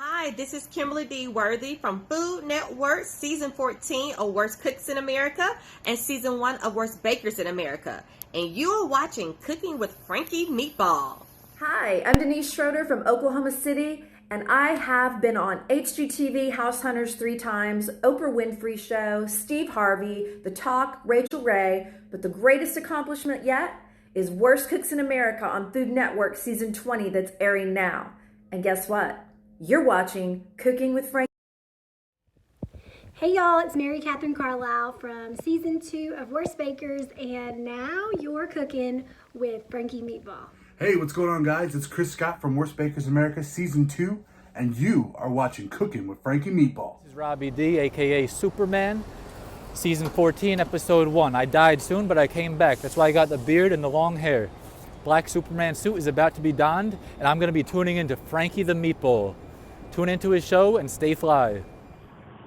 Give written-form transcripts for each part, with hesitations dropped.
Hi, this is Kimberly D. Worthy from Food Network, Season 14 of Worst Cooks in America and Season 1 of Worst Bakers in America. And you are watching Cooking with Frankie Meatball. Hi, I'm Denise Schroeder from Oklahoma City, and I have been on HGTV House Hunters 3 times, Oprah Winfrey Show, Steve Harvey, The Talk, Rachel Ray, but the greatest accomplishment yet is Worst Cooks in America on Food Network Season 20 that's airing now. And guess what? You're watching Cooking with Frankie. Hey y'all, it's Mary Catherine Carlisle from Season 2 of Worst Bakers, and now you're cooking with Frankie Meatball. Hey, what's going on, guys? It's Chris Scott from Worst Bakers America Season 2, and you are watching Cooking with Frankie Meatball. This is Robbie D, aka Superman, Season 14, Episode 1. I died soon, but I came back. That's why I got the beard and the long hair. Black Superman suit is about to be donned, and I'm going to be tuning into Frankie the Meatball. Tune into his show and stay fly.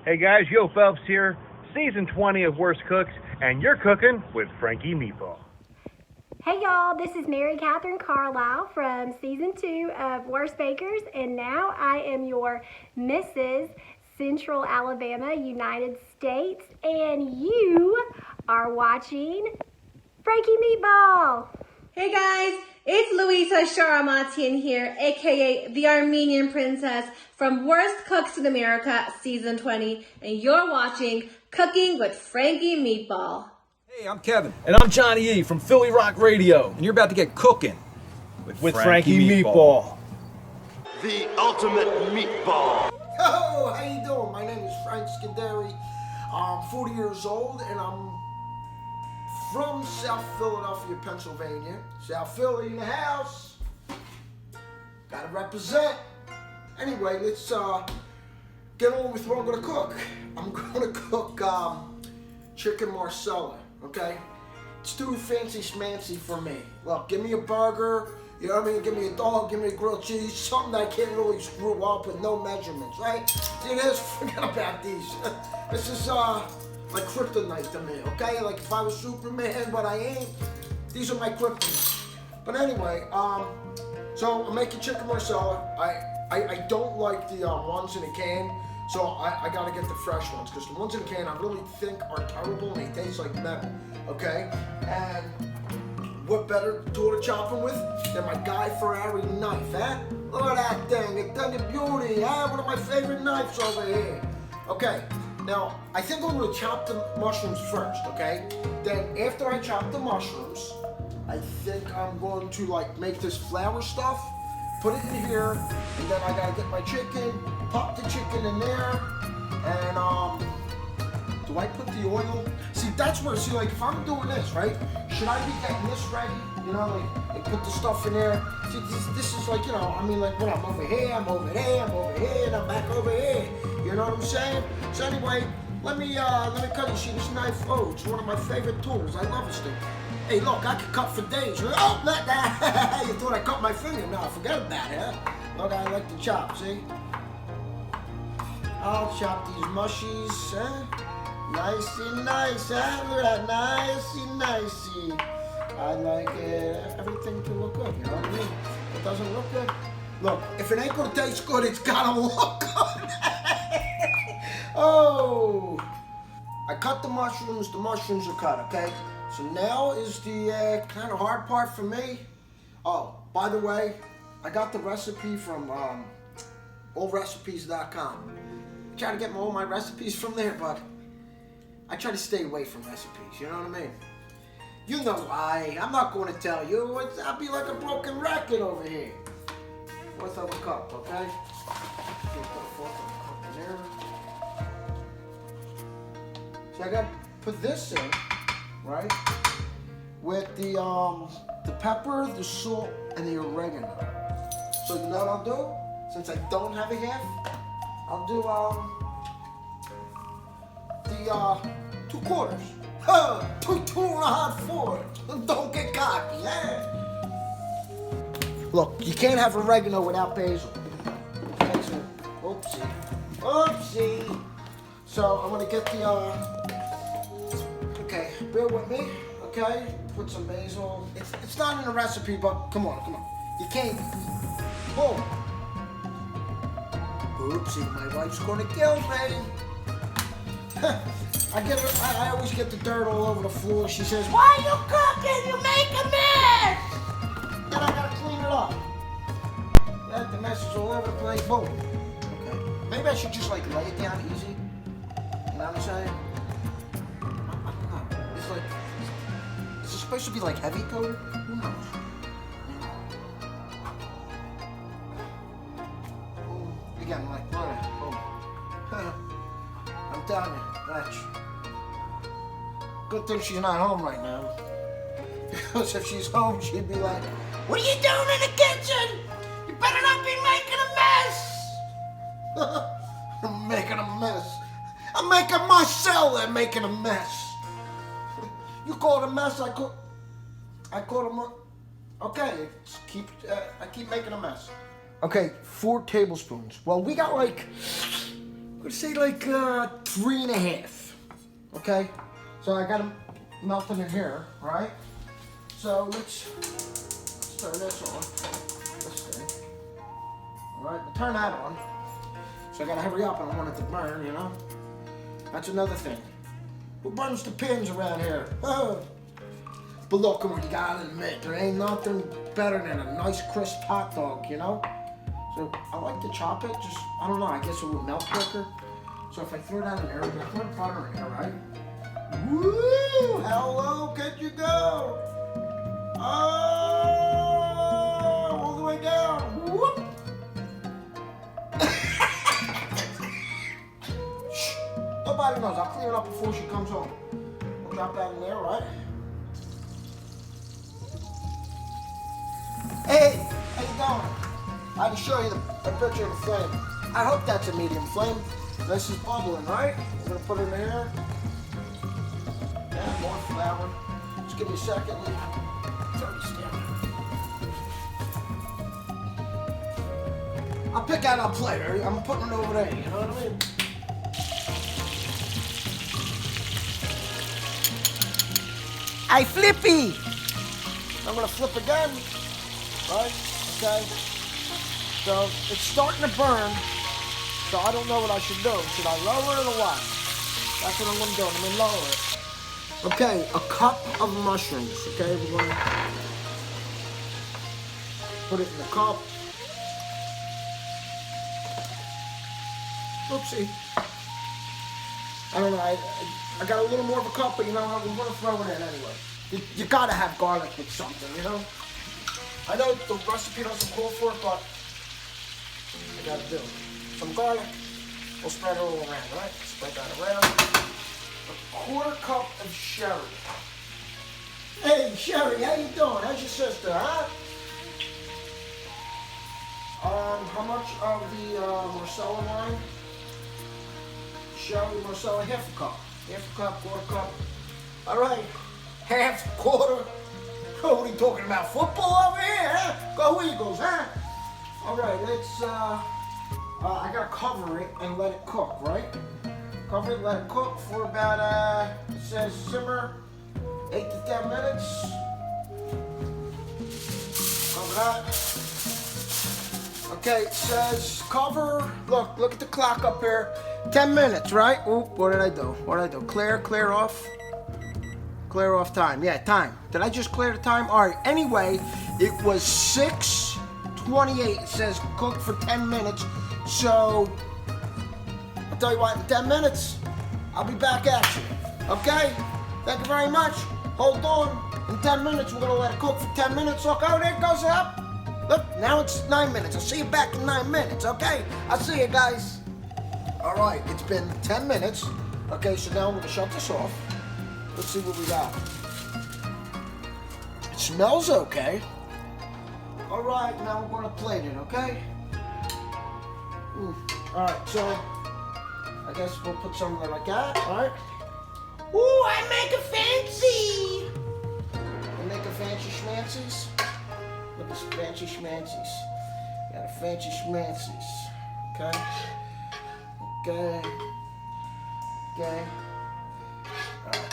Hey guys, Yo Phelps here, Season 20 of Worst Cooks, and you're cooking with Frankie Meatball. Hey y'all, this is Mary Catherine Carlisle from Season 2 of Worst Bakers, and now I am your Mrs. Central Alabama, United States, and you are watching Frankie Meatball. Hey guys, it's Louisa Sharamatian here, aka the Armenian Princess from Worst Cooks in America Season 20, and you're watching Cooking with Frankie Meatball. Hey, I'm Kevin. And I'm Johnny E. from Philly Rock Radio. And you're about to get cooking with Frankie Meatball. The ultimate meatball. Yo, how you doing? My name is Frank Scuderi. I'm 40 years old and I'm from South Philadelphia, Pennsylvania. South Philly in the house. Gotta represent. Anyway, let's get on with what I'm gonna cook. I'm gonna cook chicken marsala, okay? It's too fancy schmancy for me. Look, give me a burger, you know what I mean? Give me a dog, give me a grilled cheese, something that I can't really screw up with no measurements, right? See this? Forget about these. This is like kryptonite to me, okay? Like if I was Superman, but I ain't, these are my kryptonite. But anyway, so I'm making chicken marsala. I don't like the ones in a can, so I gotta get the fresh ones, because the ones in a can I really think are terrible and they taste like metal, okay? And what better tool to chop them with than my Guy Ferrari knife, eh? Look at that thing, it's done the beauty, huh? One of my favorite knives over here. Okay, now I think I'm gonna chop the mushrooms first, okay? Then after I chop the mushrooms, I think I'm going to like make this flour stuff, put it in here, and then I gotta get my chicken, pop the chicken in there, and do I put the oil? See, that's where, see, like if I'm doing this, right? Should I be getting this ready? You know, like put the stuff in there. See, this is like, you know, I mean, like when I'm over here, I'm over there, I'm over here, and I'm back over here. You know what I'm saying? So anyway, let me cut you. See, this knife, oh, it's one of my favorite tools. I love this thing. Hey, look, I can cut for days. Oh, not that. You thought I cut my finger? No, forget about it, huh? Look, I like to chop, see? I'll chop these mushies, huh? Nicey, nice, huh? Look at that, nicey, nicey. I like everything to look good, you know what I mean? If it doesn't look good, look, if it ain't gonna taste good, it's gotta look good. Oh, I cut the mushrooms are cut, okay? So now is the kind of hard part for me. Oh, by the way, I got the recipe from allrecipes.com. I try to get all my recipes from there, but I try to stay away from recipes, you know what I mean? You know why. I'm not going to tell you. I'll be like a broken record over here. 1/4 of a cup, okay? Put a 1/4 of a cup in there. So I got to put this in, right? With the pepper, the salt, and the oregano. So you know what I'll do? Since I don't have a half, I'll do the 2/4. Huh, 2.5, 4. Don't get cocky, eh? Look, you can't have oregano without basil. Okay, so, oopsie. So I'm gonna get the, okay, bear with me, okay? Put some basil. It's not in the recipe, but come on. You can't, boom. Oopsie, my wife's gonna kill me. I always get the dirt all over the floor. She says, "Why are you cooking? You make a mess." Then I gotta clean it up. That the mess is all over the place. Boom. Okay. Maybe I should just like lay it down easy. You know what I'm saying? I don't know. It's like, is it supposed to be like heavy coated? Who knows? Again, like, boom. I'm telling you, watch. Good thing she's not home right now. Because if she's home, she'd be like, "What are you doing in the kitchen? You better not be making a mess." I'm making a mess. I'm making myself and making a mess. You call it a mess, I call it a okay, I keep making a mess. Okay, 4 tablespoons. Well, we got like, I'm gonna say like 3.5. Okay, so I got them melting in here, right? So let's turn this on. This thing. All right, turn that on. So I gotta hurry up. I don't want it to burn, you know. That's another thing. Who burns the pins around here? But look, come on, you gotta admit, there ain't nothing better than a nice crisp hot dog, you know. So I like to chop it, just, I don't know, I guess it would melt quicker. So if I throw that in there, I throw the butter in there, right? Woo! How low could you go? Oh, all the way down. Whoop! Shh, nobody knows. I'll clean it up before she comes home. We'll drop that in there, right? Hey, how you doing? I can show you a picture of the flame. I hope that's a medium flame. This is bubbling, right? We're gonna put it in here. Yeah, more flour. Just give me a second. It's already standing. I'll pick out our plate. I'm putting it over there. You know what I mean? Hey, Flippy! I'm gonna flip again. Right? Okay. So it's starting to burn. So I don't know what I should do. Should I lower it or what? That's what I'm gonna do. I'm gonna lower it. Okay, a cup of mushrooms. Okay, we're gonna put it in the cup. Oopsie. I don't know. I got a little more of a cup, but you know what? We're gonna throw it in anyway. You gotta have garlic with something, you know. I know the recipe doesn't call for it, but I gotta do it. Some garlic. We'll spread it all around, right? Spread that around. A quarter cup of sherry. Hey, Sherry, how you doing? How's your sister, huh? How much of the Marcella wine? Sherry, Marcella, half a cup. Half a cup, quarter cup. All right, half, quarter. Oh, what are you talking about? Football over here, huh? Go Eagles, huh? All right, let's, I gotta cover it and let it cook, right? Cover it, let it cook for about, it says simmer 8 to 10 minutes. Cover that. Okay, it says cover, look at the clock up here. 10 minutes, right? Oop, what did I do? Clear off. Clear off time, yeah, time. Did I just clear the time? All right, anyway, it was 6:28. It says cook for 10 minutes. So, I'll tell you what, in 10 minutes, I'll be back at you. Okay? Thank you very much. Hold on. In 10 minutes, we're going to let it cook for 10 minutes. Look, oh, there it goes up. Look, now it's 9 minutes. I'll see you back in 9 minutes, okay? I'll see you guys. All right, it's been 10 minutes. Okay, so now I'm going to shut this off. Let's see what we got. It smells okay. All right, now we're going to plate it, okay? All right, so I guess we'll put something like that, all right? Ooh, I make a fancy! I make a fancy schmancies. Look at this fancy schmancies. Got a fancy schmancies. Okay? Okay. Okay. All right.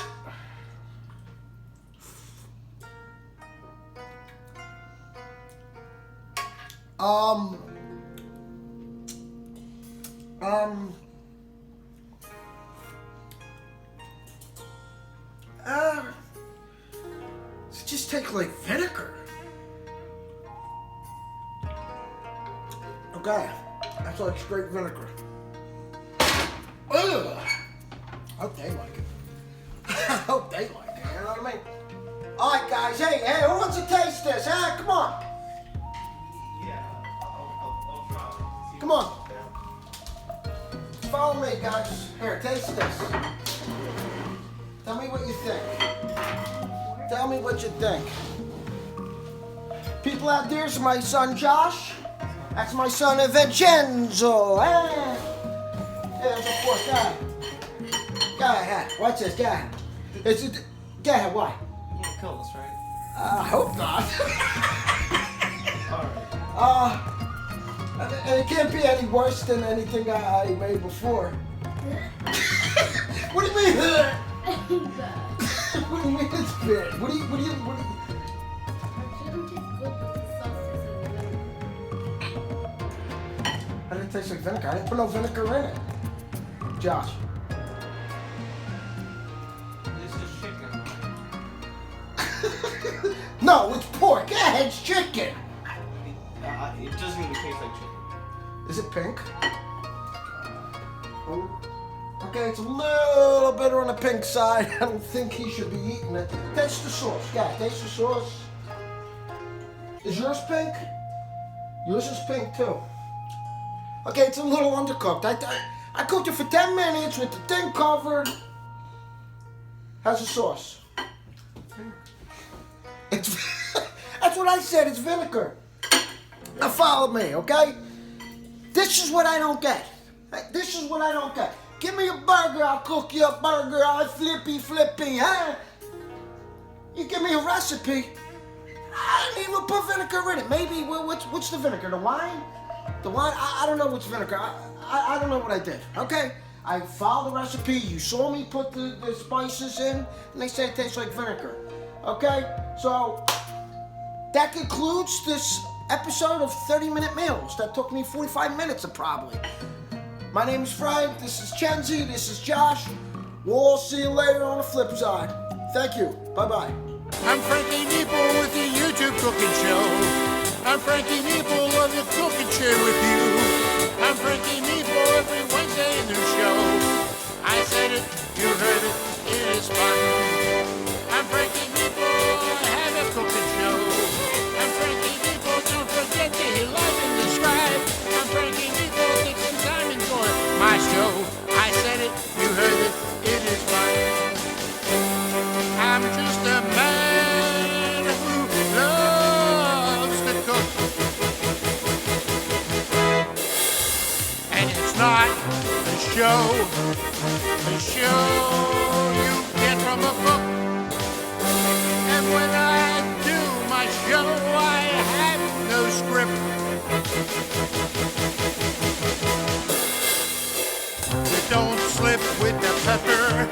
Just take like vinegar. Okay, that's like straight vinegar. Ugh. I hope they like it. I hope they like it, you know what I mean? Alright guys, hey, who wants to taste this, huh? Come on. Yeah, I'll try. Come on. Follow me, guys. Here, taste this. Tell me what you think. Tell me what you think. People out there's my son Josh. That's my son Vincenzo. Hey. There's a fourth guy. Go ahead. Watch this, go ahead. Go ahead, why? You can't kill us, right? I hope not. Alright. And it can't be any worse than anything I made before. What do you mean? What do you mean it's bad? What do you? I didn't taste like vinegar. I didn't put no vinegar in it. Josh. This is chicken. No, it's pork. Yeah, it's chicken. It doesn't even taste like chicken. Is it pink? Okay, it's a little bit on the pink side. I don't think he should be eating it. Taste the sauce. Yeah, taste the sauce. Is yours pink? Yours is pink too. Okay, it's a little undercooked. I cooked it for 10 minutes with the thing covered. How's the sauce? It's that's what I said, it's vinegar. Now follow me, okay? This is what I don't get. This is what I don't get. Give me a burger, I'll cook you a burger. I'll flippy, huh? You give me a recipe. I didn't even put vinegar in it. Maybe, what's the vinegar? The wine? The wine? I don't know what's vinegar. I don't know what I did, okay? I followed the recipe. You saw me put the spices in, and they say it tastes like vinegar. Okay? So, that concludes this episode of 30-Minute Meals. That took me 45 minutes probably. My name is Frank. This is Chenzi. This is Josh. We'll all see you later on the flip side. Thank you. Bye-bye. I'm Frankie Meatball with the YouTube cooking show. I'm Frankie Meatball of the cooking chair with you. I'm Frankie Meatball every Wednesday in the show. I said it, you heard it, it is fun. I'm Frankie Meatball, I have a cooking show. I'm Frankie Meatball, don't forget to hit like and subscribe. I'm Frankie Meatball, take some time and enjoy my show. I said it, you heard it, it is fun. I'm just a man who loves to cook. And it's not a show you get from a book. And when I do my show, I have no script. You don't slip with the pepper.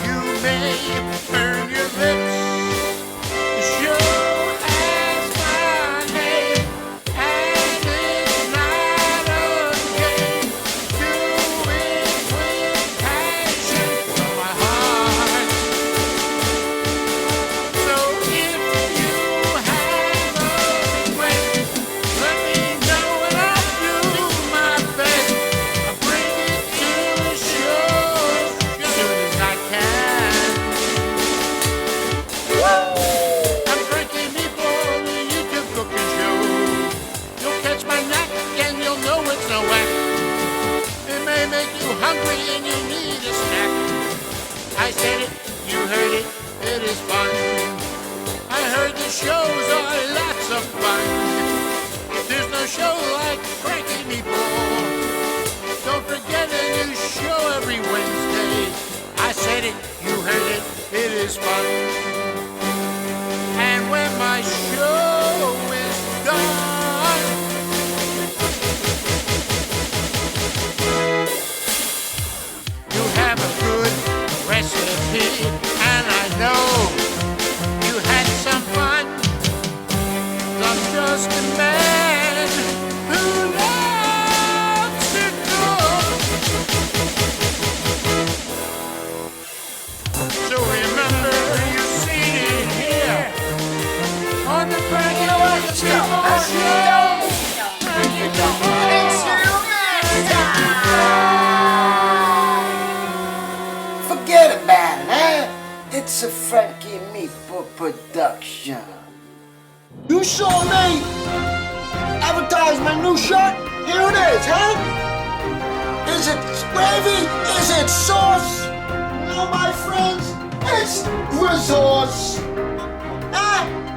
You may burn your lips. The show has my name, and it's not a game. Do it with passion from my heart. So if you have a request, let me know and I'll do my best. I'll bring it to the show as soon as I can. I'm Frankie Meatball, the YouTube cooking show. You'll catch my knack and you'll know it's no whack. It may make you hungry and you need a snack. I said it, you heard it, it is fun. I heard the shows are lots of fun. There's no show like Frankie Meatball. Don't forget a new show every Wednesday. I said it, you heard it, it is fun. And when my show is done, you have a good recipe, and I know you had some fun. I'm just a man who loves to So remember, you see it here on the Frankie Meatball Show. Frankie Forget about it, eh? It's a Frankie Meatball production. You saw me advertise my new shirt? Here it is, huh? Is it gravy? Is it sauce? No, my friends, it's resource.